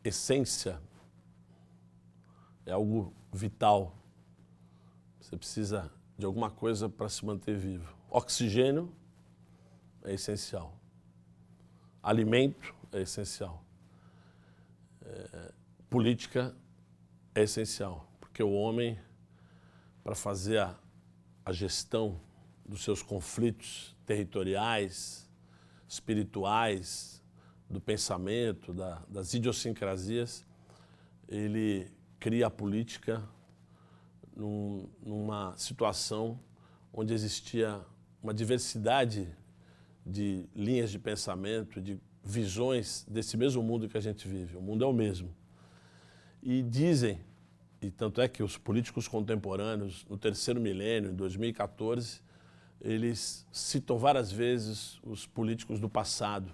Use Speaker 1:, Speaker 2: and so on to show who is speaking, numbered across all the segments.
Speaker 1: essência é algo vital. Você precisa de alguma coisa para se manter vivo. Oxigênio é essencial. Alimento é essencial. Política é essencial, porque o homem, para fazer a gestão dos seus conflitos territoriais, espirituais, do pensamento, das idiosincrasias, ele cria a política numa situação onde existia uma diversidade de linhas de pensamento, de visões desse mesmo mundo que a gente vive. O mundo é o mesmo. E dizem, e tanto é que os políticos contemporâneos, no terceiro milênio, em 2014, eles citam várias vezes os políticos do passado,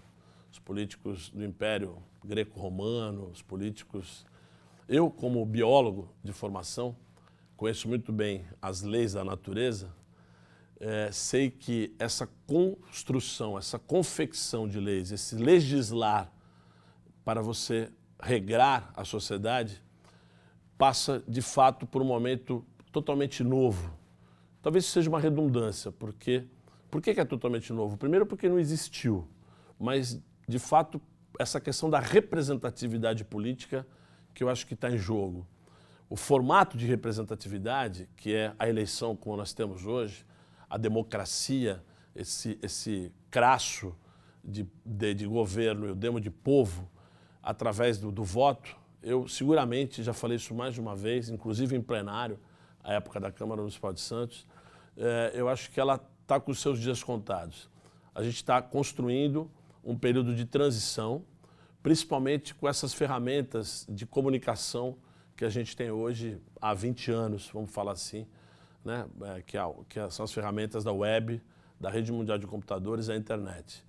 Speaker 1: os políticos do Império Greco-Romano, os políticos... Eu, como biólogo de formação, conheço muito bem as leis da natureza, sei que essa construção, essa confecção de leis, esse legislar para você regrar a sociedade, passa de fato por um momento totalmente novo. Talvez isso seja uma redundância, porque... Por que é totalmente novo? Primeiro porque não existiu, mas de fato essa questão da representatividade política que eu acho que está em jogo. O formato de representatividade, que é a eleição como nós temos hoje, a democracia, esse crasso de governo e o demo de povo, através do voto, eu seguramente, já falei isso mais de uma vez, inclusive em plenário, à época da Câmara Municipal de Santos, eu acho que ela está com os seus dias contados. A gente está construindo um período de transição, principalmente com essas ferramentas de comunicação que a gente tem hoje há 20 anos, vamos falar assim, né? Que são as ferramentas da web, da rede mundial de computadores e da internet.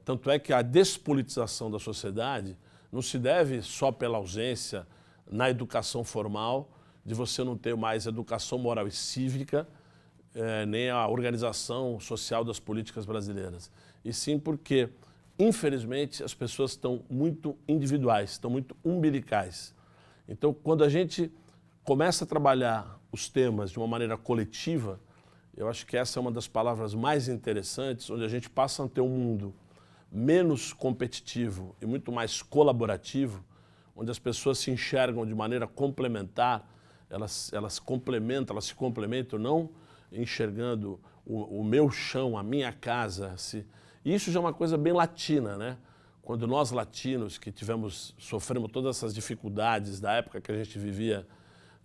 Speaker 1: Tanto é que a despolitização da sociedade não se deve só pela ausência na educação formal, de você não ter mais educação moral e cívica, nem a organização social das políticas brasileiras. E sim porque, infelizmente, as pessoas estão muito individuais, estão muito umbilicais. Então, quando a gente começa a trabalhar os temas de uma maneira coletiva, eu acho que essa é uma das palavras mais interessantes, onde a gente passa a ter um mundo menos competitivo e muito mais colaborativo, onde as pessoas se enxergam de maneira complementar, elas complementam, elas se complementam, não enxergando o meu chão, a minha casa. E isso já é uma coisa bem latina, né? Quando nós latinos, que sofremos todas essas dificuldades da época que a gente vivia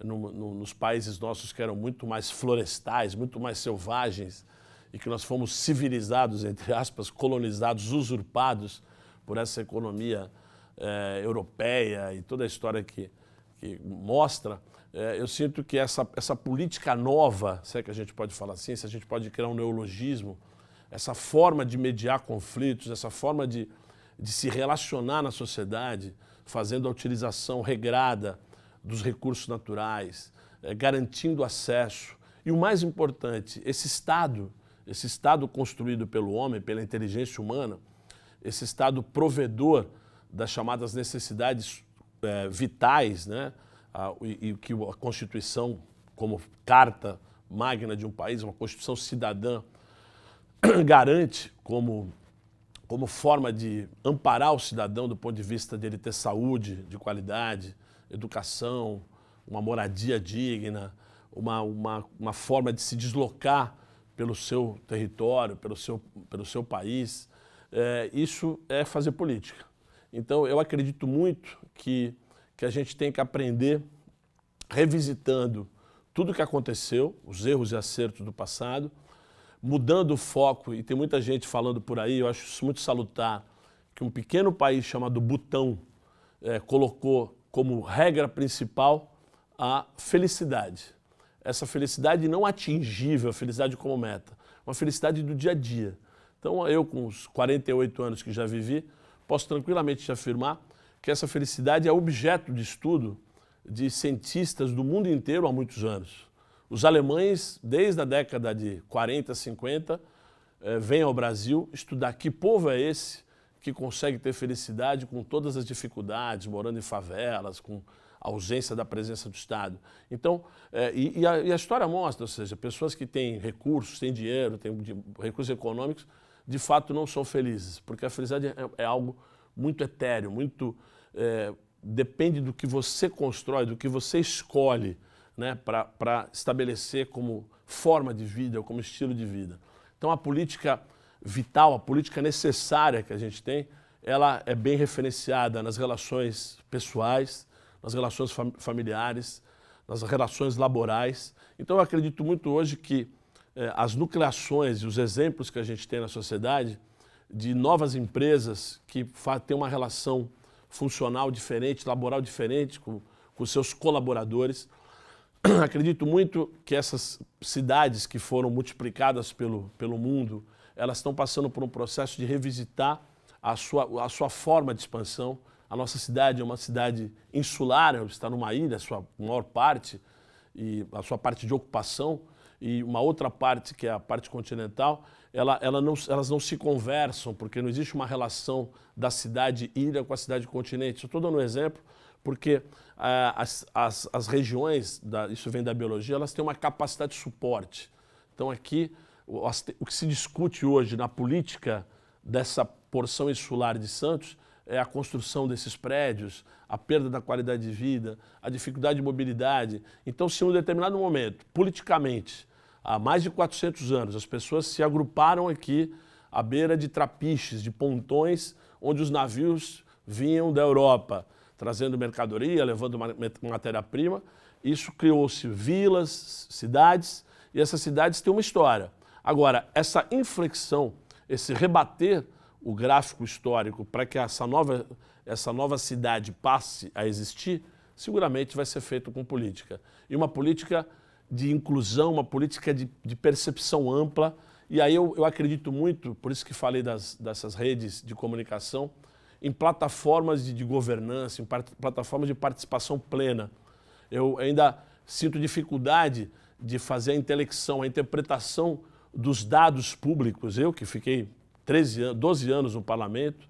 Speaker 1: nos países nossos que eram muito mais florestais, muito mais selvagens, e que nós fomos civilizados, entre aspas, colonizados, usurpados por essa economia europeia e toda a história que mostra, eu sinto que essa política nova, se é que a gente pode falar assim, se a gente pode criar um neologismo, essa forma de mediar conflitos, essa forma de se relacionar na sociedade, fazendo a utilização regrada dos recursos naturais, garantindo acesso. E o mais importante, esse Estado construído pelo homem, pela inteligência humana, esse Estado provedor das chamadas necessidades vitais, né? E que a Constituição, como carta magna de um país, uma Constituição cidadã, garante como forma de amparar o cidadão do ponto de vista de ele ter saúde de qualidade, educação, uma moradia digna, uma forma de se deslocar pelo seu território, pelo seu país. Isso é fazer política. Então, eu acredito muito que a gente tem que aprender, revisitando tudo o que aconteceu, os erros e acertos do passado, mudando o foco, e tem muita gente falando por aí, eu acho isso muito salutar, que um pequeno país chamado Butão colocou como regra principal a felicidade. Essa felicidade não atingível, a felicidade como meta, uma felicidade do dia a dia. Então, eu com os 48 anos que já vivi, posso tranquilamente te afirmar que essa felicidade é objeto de estudo de cientistas do mundo inteiro há muitos anos. Os alemães, desde a década de 40, 50, vêm ao Brasil estudar que povo é esse que consegue ter felicidade com todas as dificuldades, morando em favelas, com a ausência da presença do Estado. Então, a história mostra, ou seja, pessoas que têm recursos, têm dinheiro, têm recursos econômicos, de fato não são felizes, porque a felicidade é algo muito etéreo, muito depende do que você constrói, do que você escolhe, né, para estabelecer como forma de vida, como estilo de vida. Então a política vital, a política necessária que a gente tem, ela é bem referenciada nas relações pessoais, nas relações familiares, nas relações laborais. Então eu acredito muito hoje que as nucleações e os exemplos que a gente tem na sociedade de novas empresas que têm uma relação funcional diferente, laboral diferente com seus colaboradores. Acredito muito que essas cidades que foram multiplicadas pelo mundo, elas estão passando por um processo de revisitar a sua forma de expansão. A nossa cidade é uma cidade insular, está numa ilha, a sua maior parte, e a sua parte de ocupação, e uma outra parte, que é a parte continental, elas não se conversam, porque não existe uma relação da cidade-ilha com a cidade-continente. Estou dando um exemplo, porque as regiões, isso vem da biologia, elas têm uma capacidade de suporte. Então aqui, o que se discute hoje na política dessa porção insular de Santos é a construção desses prédios, a perda da qualidade de vida, a dificuldade de mobilidade. Então, se em um determinado momento, politicamente, há mais de 400 anos, as pessoas se agruparam aqui à beira de trapiches, de pontões, onde os navios vinham da Europa, trazendo mercadoria, levando matéria-prima. Isso criou-se vilas, cidades, e essas cidades têm uma história. Agora, essa inflexão, esse rebater o gráfico histórico para que essa nova cidade passe a existir, seguramente vai ser feito com política. E uma política de inclusão, uma política de percepção ampla. E aí eu acredito muito, por isso que falei dessas redes de comunicação, em plataformas de governança, em plataformas de participação plena. Eu ainda sinto dificuldade de fazer a intelecção, a interpretação dos dados públicos. Eu que fiquei 12 anos no parlamento,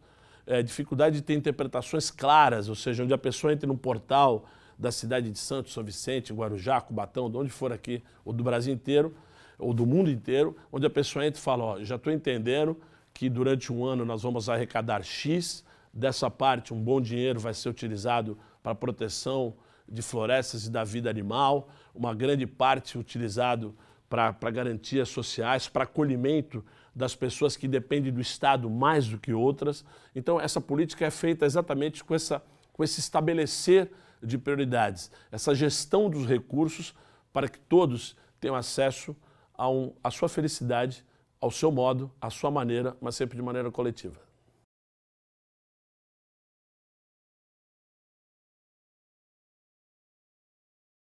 Speaker 1: dificuldade de ter interpretações claras, ou seja, onde a pessoa entra num portal da cidade de Santos, São Vicente, Guarujá, Cubatão, de onde for aqui, ou do Brasil inteiro, ou do mundo inteiro, onde a pessoa entra e fala, ó, já estou entendendo que durante um ano nós vamos arrecadar X, dessa parte um bom dinheiro vai ser utilizado para a proteção de florestas e da vida animal, uma grande parte utilizado para garantias sociais, para acolhimento das pessoas que dependem do Estado mais do que outras. Então essa política é feita exatamente com esse estabelecer de prioridades, essa gestão dos recursos para que todos tenham acesso à sua felicidade, ao seu modo, à sua maneira, mas sempre de maneira coletiva.